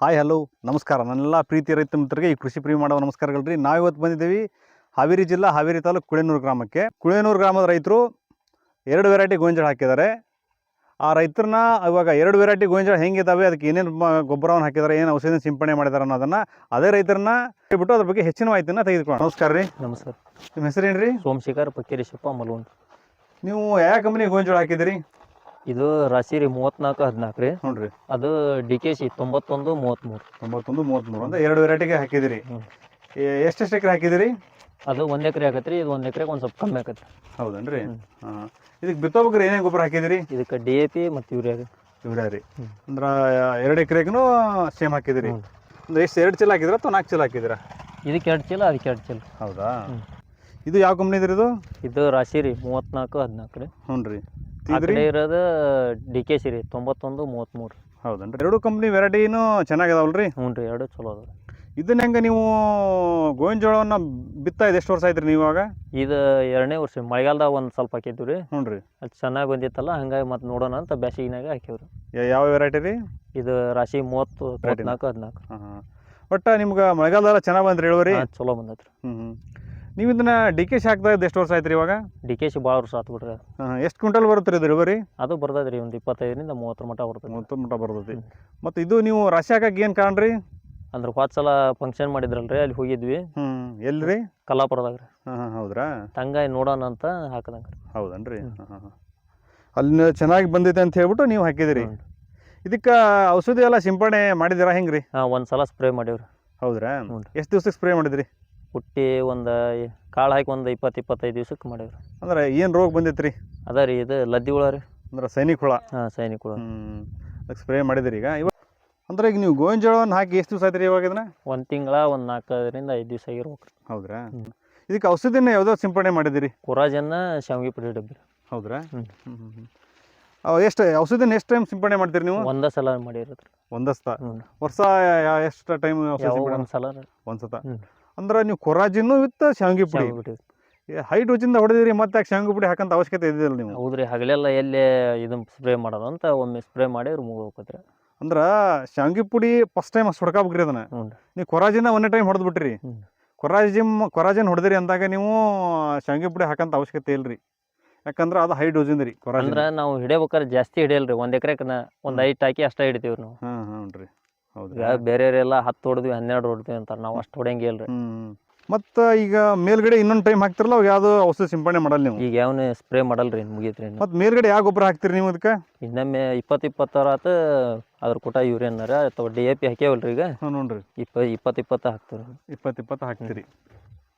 Hi hello ನಮಸ್ಕಾರ ನನ್ನೆಲ್ಲ ಪ್ರೀತಿ ರೈತ ಮಿತ್ರರಿಗೆ ಈ ಕೃಷಿ ಪ್ರೇಮಿ ಮಾಡುವ ನಮಸ್ಕಾರಗಳು ರೀ. ನಾವಿವತ್ತು ಬಂದಿದ್ದೀವಿ ಹಾವೇರಿ ಜಿಲ್ಲಾ ಹಾವೇರಿ ತಾಲೂಕು ಕುಳೇನೂರು ಗ್ರಾಮಕ್ಕೆ. ಕುಳೇನೂರು ಗ್ರಾಮದ ರೈತರು 2 ವೆರೈಟಿ ಗೋಂಜಾಳ ಹಾಕಿದ್ದಾರೆ. ಆ ರೈತರನ್ನ ಇವಾಗ 2 ವೆರೈಟಿ ಗೋಂಜಾಳ ಹೆಂಗಿದ್ದಾವೆ, ಅದಕ್ಕೆ ಏನೇನು ಗೊಬ್ಬರವನ್ನು ಹಾಕಿದ್ದಾರೆ, ಏನು ಔಷಧಿ ಸಿಂಪಡಣೆ ಮಾಡಿದ್ದಾರೆ ಅನ್ನೋದನ್ನು ಅದೇ ರೈತರನ್ನ ಬಿಟ್ಟು ಅದ್ರ ಬಗ್ಗೆ ಹೆಚ್ಚಿನ ಮಾಹಿತಿಯನ್ನು ತೆಗೆದುಕೊಳ್ಳೋಣ. ನಮಸ್ಕಾರ ರೀ. ನಮಸ್ಕಾರ. ನಿಮ್ಮ ಹೆಸರೇನು ರೀ? ಸೋಮಶೇಖರ್ ಪಕ್ಕೇರಿಶಪ್ಪ ಮಲೂನ್. ನೀವು ಯಾವ ಕಂಪ್ನಿ ಗೋಂಜಾಳ ಹಾಕಿದ್ದೀರಿ? ಇದು ರಾಶಿ ರೀ 34-14 ರೀ. ನೋಡ್ರಿ, ಅದು DKC 91-33. 91-33 ಅಂದ್ರೆ 2 ವೆರೈಟಿಗೆ ಹಾಕಿದಿರಿ. ಎಷ್ಟೆಷ್ಟು ಎಕರೆ ಹಾಕಿದಿರಿ? ಅದು 1 ಎಕರೆ ಆಗತ್ತೆ ರೀ. ಇದು 1 ಎಕರೆಗೆ ಒಂದು ಸ್ವಲ್ಪ ಕಮ್ಮಿ ಆಗತ್ತೆ. ಹೌದನ್ರಿ. ಹಾಂ, ಇದಕ್ಕೆ ಬಿತ್ತೋಬೇಕಾದ್ರೆ ಏನೇನು ಗೊಬ್ಬರ ಹಾಕಿದಿರಿ? ಇದಕ್ಕೆ DAP ಮತ್ತು ಯೂರಿಯಾ ರೀ. ಅಂದ್ರೆ 2 ಎಕರೆಗೂ ಸೇಮ್ ಹಾಕಿದಿರಿ. ಅಂದ್ರೆ ಎಷ್ಟು 2 ಚೀಲ ಹಾಕಿದ್ರ ಅಥವಾ 4 ಚೀಲ ಹಾಕಿದಿರಾ? ಇದಕ್ಕೆ 2 ಚೀಲ, ಅದಕ್ಕೆ 2 ಚೀಲ. ಹೌದಾ? ಇದು ಯಾವ ಕಂಪ್ನಿ ಇದ್ರಿ? ಇದು ರಾಶಿ ರೀ 34-14 ರೀ. ಹ್ಞೂ ರೀ. ಆ ಕಡೆ ಇರೋದು DKC ರೀ 91-33. ಹೌದನ್ರಿ. 2 ಕಂಪ್ನಿ ವೆರೈಟಿನೂ ಚೆನ್ನಾಗಿದಾವಲ್ರಿ? ಹ್ಞೂ ರೀ, 2 ಚಲೋ ಅದಾವೆ. ಇದನ್ನ ಹೆಂಗೆ ನೀವು ಗೋವಿನ ಬಿತ್ತಾ ಇದು ಎಷ್ಟು ವರ್ಷ ಆಯ್ತು ರೀ ನೀವು ಇವಾಗ? ಇದು 2ನೇ ವರ್ಷ. ಮಳೆಗಾಲದಾಗ ಒಂದು ಸ್ವಲ್ಪ ಹಾಕಿದ್ವಿ ರೀ. ಹ್ಞೂ ರೀ. ಅದು ಚೆನ್ನಾಗಿ ಬಂದಿತ್ತಲ್ಲ, ಹಂಗಾಗಿ ಮತ್ತೆ ನೋಡೋಣ ಅಂತ ಬೇಸಿಗೆನಾಗ ಹಾಕಿವ್ರಿ. ಯಾವ ವೆರೈಟಿ ರೀ? ಇದು ರಾಶಿ 34-14. ಹಾಂ, ಒಟ್ಟು ನಿಮ್ಗೆ ಮಳೆಗಾಲದಲ್ಲ ಚೆನ್ನಾಗಿ ಬಂದ್ರಿ ಇಳುವರಿ? ಚಲೋ ಬಂದೈತ್ರಿ. ನೀವು ಇದನ್ನ DKC ಹಾಕ್ತಾ ಇದ್ದು ಎಷ್ಟು ವರ್ಷ ಆಯ್ತು ರೀ ಇವಾಗ? DKC ಭಾಳ ವರ್ಷ ಆತು ಬಿಡ್ರಿ. ಎಷ್ಟು ಕ್ವಿಂಟಲ್ ಬರುತ್ತೆ ರೀ ಇದು ಇಳುವರಿ? ಅದು ಬರ್ತದೆ ರೀ, ಒಂದು 25-30 ಮಟ್ಟ ಬರ್ತದೆ. 30 ಮಟ್ಟ ಬರ್ತೈತಿ. ಮತ್ತು ಇದು ನೀವು ರಾಶಿ ಹಾಕಕ್ಕೆ ಏನು ಕಾರಣ ರೀ? ಅಂದ್ರೆ ಹೋದ ಸಲ ಫಂಕ್ಷನ್ ಮಾಡಿದ್ರಲ್ರಿ, ಅಲ್ಲಿ ಹೋಗಿದ್ವಿ. ಎಲ್ಲಿ ರೀ? ಕಲಾಪುರದಾಗ ರೀ. ಹೌದ್ರಾ? ಹಂಗಾಗಿ ನೋಡೋಣ ಅಂತ ಹಾಕದಂಗೆ. ಹೌದನ್ರಿ. ಅಲ್ಲಿ ಚೆನ್ನಾಗಿ ಬಂದಿದೆ ಅಂತ ಹೇಳ್ಬಿಟ್ಟು ನೀವು ಹಾಕಿದಿರಿ. ಇದಕ್ಕೆ ಔಷಧಿ ಎಲ್ಲ ಸಿಂಪಡಣೆ ಮಾಡಿದಿರಾ ಹೆಂಗೆ ರೀ? ಒಂದು ಸಲ ಸ್ಪ್ರೇ ಮಾಡೀವ್ರಿ. ಹೌದ್ರಾ? ಎಷ್ಟು ದಿವ್ಸಕ್ಕೆ ಸ್ಪ್ರೇ ಮಾಡಿದ್ರಿ? ಹುಟ್ಟಿ ಒಂದು ಕಾಳು ಹಾಕಿ ಒಂದು 20-25 ದಿವ್ಸಕ್ಕೆ ಮಾಡೀವ್ರಿ. ಅಂದ್ರೆ ಏನು ರೋಗ ಬಂದಿತ್ತು ರೀ? ಅದ ರೀ, ಇದು ಲದ್ದಿ ಹುಳ ರೀ. ಅಂದ್ರೆ ಸೈನಿಕ ಹುಳ? ಸೈನಿಕ ಹುಳ. ಅದಕ್ಕೆ ಸ್ಪ್ರೇ ಮಾಡಿದಿರಿ. ಈಗ ಅಂದ್ರೆ ಈಗ ನೀವು ಗೋವಿನ ಜೋಳವನ್ನು ಹಾಕಿ ಎಷ್ಟು ದಿವಸ ಆಯ್ತು ರೀ ಇವಾಗ ಇದನ್ನ? 1 ತಿಂಗಳ, ಒಂದು 4-5 ದಿವಸ ಆಗಿರ್ಬೇಕು ರೀ. ಹೌದ್ರಾ? ಇದಕ್ಕೆ ಔಷಧಿನ ಯಾವುದೋ ಸಿಂಪಡಣೆ ಮಾಡಿದಿರಿ? ಕುರಾಜನ್ನ ಶಾವಿಗೆ ಪುಡಿ ಡಬ್ಬಿ. ಹೌದ್ರಾ? ಎಷ್ಟು ಔಷಧಿನ ಎಷ್ಟು ಟೈಮ್ ಸಿಂಪಡಣೆ ಮಾಡ್ತೀರಿ ನೀವು? ಒಂದೇ ಸಲ ಮಾಡಿರೋದ್ರಿ. ಒಂದೇ ಸಲ? ವರ್ಷ ಎಷ್ಟು ಟೈಮ್ ಔಷಧಿ ಸಿಂಪಡಣೆ? ಒಂದು ಸಲ. ಒಂದು ಸತ. ಅಂದ್ರೆ ನೀವು ಕೊರಾಜಿನ್ನು ವಿತ್ ಶಾವಿಗೆ ಪುಡಿ ಹೈಟ್ ವಚಿಂದ ಹೊಡೆದಿರಿ, ಮತ್ತೆ ಯಾಕೆ ಶಾವಿಗೆ ಪುಡಿ ಹಾಕಂತ ಅವಶ್ಯಕತೆ ಇದ್ದಿಲ್ಲ ನೀವು? ಹೌದ್ರಿ, ಹಗಲೆಲ್ಲ ಎಲ್ಲೇ ಇದನ್ನ ಸ್ಪ್ರೇ ಮಾಡೋದು ಅಂತ ಒಮ್ಮೆ ಸ್ಪ್ರೇ ಮಾಡಿದ್ರೆ ಮುಗೋಕತ್ರಿ. ಅಂದ್ರೆ ಶಾವಿಗೆ ಪುಡಿ ಫಸ್ಟ್ ಟೈಮ್ ಅಷ್ಟು ಹೊಡ್ಕಾಬೇಕ್ರಿ ಅದನ್ನ. ನೀವು ಕೊರಾಜಿನ ಒಂದೇ ಟೈಮ್ ಹೊಡೆದ್ಬಿಟ್ರಿ. ಕೊರಾಜಿನ್ ಹೊಡೆದಿರಿ ಅಂದಾಗ ನೀವು ಶಾವಿಗೆ ಪುಡಿ ಹಾಕಂತ ಅವಶ್ಯಕತೆ ಇಲ್ರಿ. ಯಾಕಂದ್ರೆ ಅದು ಹೈ ಡೋಸಿಂದ ರೀ ಕೊರಾಜಿನ್. ಅಂದ್ರೆ ನಾವು ಹಿಡಿಯಬೇಕಾದ್ರೆ ಜಾಸ್ತಿ ಹಿಡಿಯಲ್ರಿ. 1 ಎಕರೆಗೆ ಒಂದು 5 ಹಾಕಿ ಅಷ್ಟೇ ಹಿಡಿತೀವ್ರಿ ನಾವು. ಹ್ಞೂ ರೀ. ಹೌದು. ಬೇರೆಯವರೆಲ್ಲ 10 ಹೊಡೆದ್ವಿ, 12 ಹೊಡೆದ್ವಿ ಅಂತಾರೆ. ನಾವು ಅಷ್ಟು ಹೊಡೆಯಂಗಿಲ್ರಿ. ಮತ್ತು ಈಗ ಮೇಲ್ಗಡೆ ಇನ್ನೊಂದು ಟೈಮ್ ಹಾಕ್ತಿರಲ್ಲ, ಅವಾಗ ಯಾವುದು ಔಷಧಿ ಸಿಂಪಡಣೆ ಮಾಡಲ್ಲ ನೀವು? ಈಗ ಯಾವನೇ ಸ್ಪ್ರೇ ಮಾಡಲ್ರಿ, ಮುಗೀತ್ರಿ. ಮತ್ತು ಮೇಲ್ಗಡೆ ಯಾವ ಗೊಬ್ಬರ ಹಾಕ್ತೀರಿ ನೀವು ಅದಕ್ಕೆ? ಇನ್ನೊಮ್ಮೆ 20-20 ಆತು ಅದ್ರ ಕೂಟ ಯೂರಿಯನ್ನಾರ ಅಥವಾ DAP ಹಾಕ್ಯಾವಲ್ರಿ ಈಗ. ನೋಡ್ರಿ, 20-20 ಹಾಕ್ತೀವಿ. 20-20 ಹಾಕ್ತೀರಿ.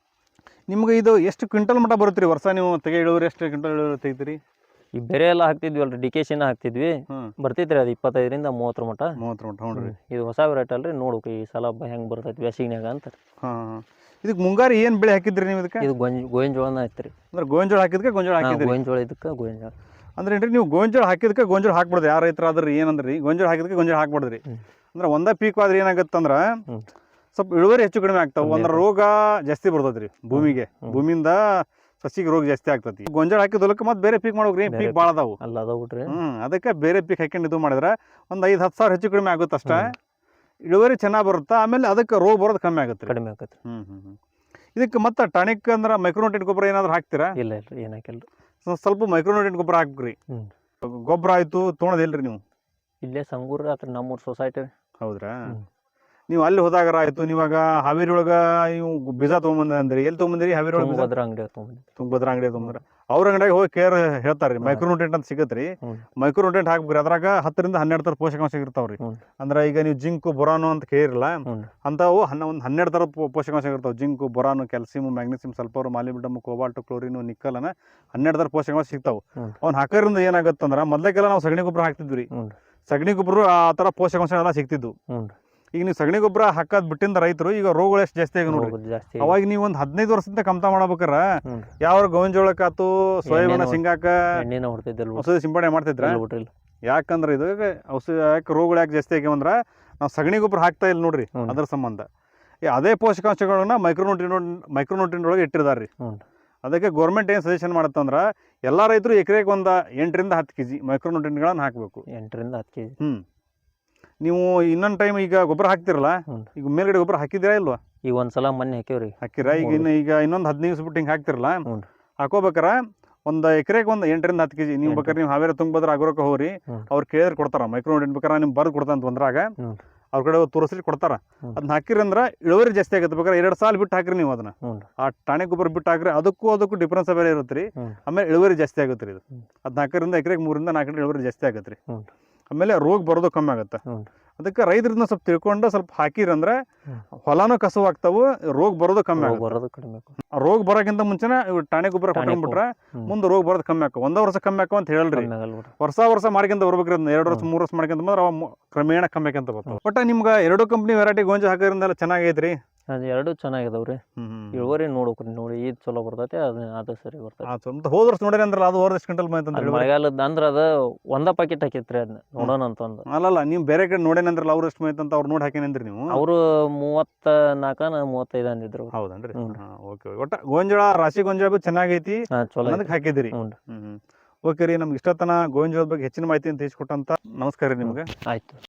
ನಿಮ್ಗೆ ಇದು ಎಷ್ಟು ಕ್ವಿಂಟಲ್ ಮಟ್ಟ ಬರುತ್ತೆ ರೀ ವರ್ಷ? ನೀವು ಇಳುವರಿ ಎಷ್ಟು ಕ್ವಿಂಟಲ್ ತೆಗಿತೀರಿ? ಈ ಬೇರೆ ಎಲ್ಲ ಹಾಕ್ತಿದ್ವಲ್ರಿ, DKCನ ಹಾಕ್ತಿದ್ವಿ. ಬರ್ತೈತ್ರಿ ಅದು 25-30 ಮಟ್ಟ. 30 ಮಟ್ಟ. ನೋಡ್ರಿ, ಇದು ಹೊಸ ವೆರೈಟಿ ಅಲ್ರಿ. ನೋಡ್ಬೇಕು ಈ ಸಲ ಹೆಂಗೆ ಬರ್ತೈತಿ ಬೇಸಿಗೆನಾಗ ಅಂತ. ಇದಕ್ಕೆ ಮುಂಗಾರಿ ಏನು ಬೆಳೆ ಹಾಕಿದ್ರಿ ನೀವು ಇದಕ್ಕೆ? ಇದು ಗೋವಿನ ಜೋಳನ ಐತ್ರಿ. ಅಂದ್ರೆ ಗೋವಿನ ಜೋಳ ಹಾಕಿದ್ಕೆ ಗೋಂಜಾಳ ಹಾಕಿದ್ರಿ? ಗೋವಿನ ಜೋಳ ಇದಕ್ಕೆ ಗೋವಿನ ಜೋಳ. ಅಂದ್ರೆ ಏನ್ರಿ, ನೀವು ಗೋವಿನ ಜೋಳ ಹಾಕಿದ್ಕೆ ಗೋಂಜಾಳ ಹಾಕ್ಬಿಡ್ದು. ಯಾರ ರೈತರ ಆದ್ರಿ ಏನಂದ್ರಿ, ಗೋಂಜಾಳ ಹಾಕಿದ್ಕೆ ಗೋಂಜಾಳ ಹಾಕ್ಬಿಡ್ದ್ರಿ. ಅಂದ್ರೆ ಒಂದೇ ಪೀಕ್ ಆದ್ರೆ ಏನಾಗತ್ತಂದ್ರೆ ಸ್ವಲ್ಪ ಇಳುವರಿ ಹೆಚ್ಚು ಕಡಿಮೆ ಆಗ್ತಾವೆ. ಅಂದ್ರೆ ರೋಗ ಜಾಸ್ತಿ ಬರ್ತೈತ್ರಿ ಭೂಮಿಗೆ. ಭೂಮಿಯಿಂದ ಸಸಿಗೆ ರೋಗ ಜಾಸ್ತಿ ಆಗ್ತೈತಿ. ಗೋಂಜಾಳ ಹಾಕಿದ ಹೊಲಕ್ಕೆ ಮತ್ತೆ ಬೇರೆ ಪೀಕ್ ಮಾಡ್ಬೇಕ್ರಿ. ಪೀಕ್ ಭಾಳ ಅದಾವು. ಅಲ್ಲ ಅದಾವ ಬಿಡ್ರಿ. ಅದಕ್ಕೆ ಬೇರೆ ಪೀಕ್ ಹಾಕೊಂಡು ಇದು ಮಾಡಿದ್ರೆ ಒಂದು 5-10 ಸಾವಿರ ಹೆಚ್ಚು ಕಡಿಮೆ ಆಗುತ್ತೆ ಅಷ್ಟೇ. ಇಳುವರಿ ಚೆನ್ನಾಗಿ ಬರುತ್ತೆ. ಆಮೇಲೆ ಅದಕ್ಕೆ ರೋಗ ಬರೋದು ಕಮ್ಮಿ ಆಗುತ್ತೆ. ಕಡಿಮೆ ಆಗುತ್ತೆ. ಇದಕ್ಕೆ ಮತ್ತೆ ಟಾನಿಕ್ ಅಂದ್ರೆ ಮೈಕ್ರೋನ್ಯೂಟ್ರಿಯೆಂಟ್ ಗೊಬ್ಬರ ಏನಾದ್ರು ಹಾಕ್ತೀರಾ? ಇಲ್ಲ ಇಲ್ರಿ, ಏನು ಹಾಕಿಲ್ರಿ. ಸ್ವಲ್ಪ ಮೈಕ್ರೋನ್ಯೂಟ್ರಿಯೆಂಟ್ ಗೊಬ್ಬರ ಹಾಕ್ರಿ. ಗೊಬ್ಬರ ಆಯ್ತು ತೊಗೊಳೋದಿಲ್ರಿ ನೀವು? ಇಲ್ಲೇ ಸಂಗೂರು ಹತ್ರ ನಮ್ಮೂರು ಸೊಸೈಟಿ. ಹೌದ್ರಾ? ನೀವು ಅಲ್ಲಿ ಹೋದಾಗರ ಆಯ್ತು. ನೀವಾಗ ಹಾವೇರಿ ಒಳಗೆ ನೀವು ಬೀಜ ತೊಗೊಂಬಂದ ಅಂದ್ರಿ, ಎಲ್ಲಿ ತೊಗೊಂಬಂದ್ರಿ? ಹಾವೇರಿ ಒಳಗೆ ತುಂಗಭದ್ರಾ ಅಂಗಡಿ ತೊಗೊಂಬಂದ್ರಿ. ತುಂಗಭದ್ರಾ ಅಂಗಡಿ ತೊಗೊಂಡ್ರ ಅವ್ರ ಅಂಗಡಿಯಾಗ ಹೋಗಿ ಕೇರ್ ಹೇಳ್ತಾರೆ ರೀ. ಮೈಕ್ರೋನ್ಯೂಟ್ರಿಯೆಂಟ್ ಅಂತ ಸಿಗತ್ರಿ. ಮೈಕ್ರೋನ್ಯೂಟ್ರಿಯೆಂಟ್ ಹಾಕ್ಬೇಕ್ರಿ. ಅದ್ರಾಗ 10-12 ಥರ ಪೋಷಕಾಂಶ ಇರ್ತಾವ್ರಿ. ಅಂದ್ರೆ ಈಗ ನೀವು ಜಿಂಕು ಬೊರಾನು ಅಂತ ಕೇಳಿರಲ್ಲ, ಅಂಥವು ಒಂದು 12 ಥರ ಪೋಷಕಾಂಶ ಇರ್ತಾವೆ. Zinc, boron, calcium, magnesium, sulphur, molybdenum, cobalt, chlorine, ನಿಕ್ಕಲನ 12 ಥರ ಪೋಷಕಾಂಶ ಸಿಗ್ತಾವೆ. ಅವ್ನು ಹಾಕೋದ್ರಿಂದ ಏನಾಗತ್ತಂದ್ರೆ ಮೊದಲೇಕೆಲ್ಲ ನಾವು ಸಗಣಿ ಗೊಬ್ಬರ ಹಾಕ್ತಿದ್ವಿ. ಸಗಣಿ ಗೊಬ್ಬರ ಆ ಥರ ಪೋಷಕಾಂಶ ಎಲ್ಲ ಸಿಗ್ತಿದ್ವು. ಈಗ ನೀವು ಸಗಣಿ ಗೊಬ್ಬರ ಹಾಕೋದು ಬಿಟ್ಟಿಂದ ರೈತರು ಈಗ ರೋಗಗಳು ಎಷ್ಟು ಜಾಸ್ತಿ ಆಗಿ ನೋಡ್ರಿ. ಅವಾಗ ನೀವು ಒಂದು 15 ವರ್ಷದಿಂದ ಕಮ್ತಾ ಮಾಡ್ಬೇಕಾರ ಯಾವ ಗೋವಿನ ಜೋಳಕ್ಕಾತು, ಸೋಯಾಬೀನ್, ಶೇಂಗಾಕ ಔಷಧಿ ಸಿಂಪಡಣೆ ಮಾಡ್ತಿದ್ರ? ಯಾಕಂದ್ರೆ ಇದು ಔಷಧಿ ಯಾಕೆ ರೋಗಗಳು ಯಾಕೆ ಜಾಸ್ತಿ ಆಗ್ಯಾವಂದ್ರೆ ನಾವು ಸಗಣಿ ಗೊಬ್ಬರ ಹಾಕ್ತಾ ಇಲ್ಲ ನೋಡ್ರಿ. ಅದ್ರ ಸಂಬಂಧ ಅದೇ ಪೋಷಕಾಂಶಗಳನ್ನ ಮೈಕ್ರೋನ್ಯೂಟ್ರಿಯೆಂಟ್ ಒಳಗೆ ಇಟ್ಟಿರ್ತಾರ್ರಿ. ಅದಕ್ಕೆ ಗೌರ್ಮೆಂಟ್ ಏನು ಸಜೆಷನ್ ಮಾಡುತ್ತಂದ್ರೆ ಎಲ್ಲ ರೈತರು ಎಕರೆಗೆ ಒಂದು 8-10 kg ಮೈಕ್ರೋನ್ಯೂಟ್ರಿಯೆಂಟ್ಗಳನ್ನು ಹಾಕಬೇಕು. 8-10 kg. ನೀವು ಇನ್ನೊಂದು ಟೈಮ್ ಈಗ ಗೊಬ್ಬರ ಹಾಕ್ತಿರಲ್ಲ, ಹ್ಞೂ. ಈಗ ಮೇಲ್ಗಡೆ ಗೊಬ್ಬರ ಹಾಕಿದಿರಾ ಇಲ್ವಾ? ಈಗ ಒಂದ್ಸಲ ಮೊನ್ನೆ ಹಾಕ್ಯವ್ರಿ. ಹಾಕಿರಾ? ಈಗ ಇನ್ನೊಂದು 15 ದಿವಸ ಬಿಟ್ಟು ಹಿಂಗೆ ಹಾಕ್ತಿರಲ್ಲ, ಹ್ಞೂ. ಹಾಕೋಬೇಕಾರ ಒಂದು ಎಕರೆಗೆ ಒಂದು 8ರಿಂದ 10 kg ನೀವು ಬೇಕಾದ್ರೆ ನೀವು ಹಾವೇರಿ ತುಂಗಭದ್ರ ಅಗ್ರೋಕ್ಕೆ ಹೋಗ್ರಿ, ಹ್ಞೂ. ಅವ್ರು ಕೇಳಿದ್ರೆ ಕೊಡ್ತಾರ. ಮೈಕ್ರೋ ನ್ಯೂಟ್ರಿಯೆಂಟ್ ಬೇಕಾದ್ರೆ ನಿಮ್ಗೆ ಬರ್ದು ಕೊಡ್ತಾನೆ ಬಂದ್ರಾಗ ಹ್ಞೂ. ಅವ್ರ ಕಡೆ ತೋರಿಸ್ರಿ ಕೊಡ್ತಾರ. ಹ್ಞೂ. ಅದನ್ನ ಹಾಕಿರಂದ್ರೆ ಇಳುವರಿ ಜಾಸ್ತಿ ಆಗುತ್ತೆ. ಬೇಕಾದ್ರೆ 2 ಸಾಲ ಬಿಟ್ಟು ಹಾಕ್ರಿ ನೀವು ಅದನ್ನ. ಹ್ಞೂ. ಆ ಟಾಣಿ ಗೊಬ್ಬರ ಬಿಟ್ಟು ಹಾಕ್ರಿ, ಅದಕ್ಕೂ ಡಿಫ್ರೆನ್ಸ್ ಬೇರೆ ಇರುತ್ತೆ ರೀ. ಹ್ಞೂ. ಆಮೇಲೆ ಇಳುವರಿ ಜಾಸ್ತಿ ಆಗುತ್ತೆ ರೀ. ಇದು ಹ್ಞೂ. ಅದನ್ನ ಹಾಕಿರಿಂದ ಎಕರೆಗೆ 3ರಿಂದ 4 ಇಳುವರಿ ಜಾಸ್ತಿ ಆಗುತ್ತೆ ರೀ. ಹ್ಞೂ. ಆಮೇಲೆ ರೋಗ ಬರೋದು ಕಮ್ಮಿ ಆಗುತ್ತೆ. ಹ್ಞೂ. ಅದಕ್ಕೆ ರೈತರನ್ನ ಸ್ವಲ್ಪ ತಿಳ್ಕೊಂಡು ಸ್ವಲ್ಪ ಹಾಕಿರಂದ್ರೆ ಹ್ಞೂ. ಹೊಲನೂ ಕಸುವಾಗ್ತಾವು, ರೋಗ ಬರೋದು ಕಮ್ಮಿ ರೋಗ ಆಗುತ್ತೆ. ಬರೋದು ಕಡಿಮೆ ಆಗುತ್ತೆ. ರೋಗ ಬರೋಕ್ಕಿಂತ ಮುಂಚೆನೇ ಇವು ಟಾಣಿ ಗೊಬ್ಬರ ಟಾನಿಕ್ ಕೊಟ್ಕೊಂಡ್ಬಿಟ್ರೆ ಹ್ಞೂ. ಮುಂದೆ ರೋಗ ಬರೋದು ಕಮ್ಮಿ ಆಕ. ಒಂದೇ ವರ್ಷ ಕಮ್ಮಿ ಆಕ ಅಂತ ಹೇಳ್ರಿ. ಕಮ್ಮಿ ಆಗಲ್ಲ ಬಿಡ್ರಿ. ವರ್ಷ ಮಾಡ್ಕೊಂತ ಬರ್ಬೇಕ್ರಿ. ಅದನ್ನ 2 ವರ್ಷ 3 ವರ್ಷ ಮಾಡ್ಕೊಂತ ಬಂದ್ರೆ ಅವ ಕ್ರಮೇಣ ಕಮ್ಮಿ ಆಕಂತ ಬರ್ತಾವೆ. ಬಟ್ ನಿಮ್ಗೆ 2 ಕಂಪ್ನಿ ವೆರೈಟಿ ಗೋಂಜಾಳ ಹಾಕೋದ್ರಿಂದೆಲ್ಲ ಚೆನ್ನಾಗೈತ್ರಿ. ಅದು ಎರಡು ಚೆನ್ನಾಗಿದಾವ್ರಿ. ಇಳುವರಿ ನೋಡ್ಬೇಕ್ರಿ, ನೋಡಿ ಇದು ಚಲೋ ಬರ್ತೈತೆ, ಅದು ಸರಿ ಬರ್ತೈತೆ. ಹೋದ ವರ್ಷ ನೋಡ್ರಿ ಅಂದ್ರಲ್ಲ, ಅದು ಹೋದ ಕ್ವಿಂಟಲ್ ಬಂತ ಅಂತ ಅದು ಹೇಳಿ. ಮಳೆಗಾಲದ ಅಂದ್ರ ಅದ ಒಂದ ಪಾಕೆಟ್ ಹಾಕಿತ್ರಿ, ಅದನ್ನ ನೋಡೋಣ ಅಂತಂದು. ಅಲ್ಲಲ್ಲ, ನೀವು ಬೇರೆ ಕಡೆ ನೋಡೇನಂದ್ರಲ್ಲ, ಅವ್ರು ಎಷ್ಟು ಅಂತ ಅವ್ರು ನೋಡಿ ಹಾಕೇನಂದ್ರಿ ನೀವು. ಅವರು 34 35 ಅಂದಿದ್ರು. ಹೌದನ್ರಿ? ಹ್ಞೂ. ಓಕೆ. ಒಟ್ಟ ಗೋಂಜಾಳ ರಾಶಿ ಗೋಂಜಾಳ ಚೆನ್ನಾಗೈತಿ, ಚಲೋ ಅದಕ್ಕೆ ಹಾಕಿದಿರಿ. ಹ್ಞೂ. ಓಕೆ ರೀ. ನಮ್ಗೆ ಇಷ್ಟತನ ಗೋಂಜಾಳದ ಬಗ್ಗೆ ಹೆಚ್ಚಿನ ಮಾಹಿತಿ ಅಂತ ತಿಳಿಸ್ಕೊಟ್ಟಂತ ನಮಸ್ಕಾರ ರೀ ನಿಮ್ಗೆ. ಆಯ್ತು.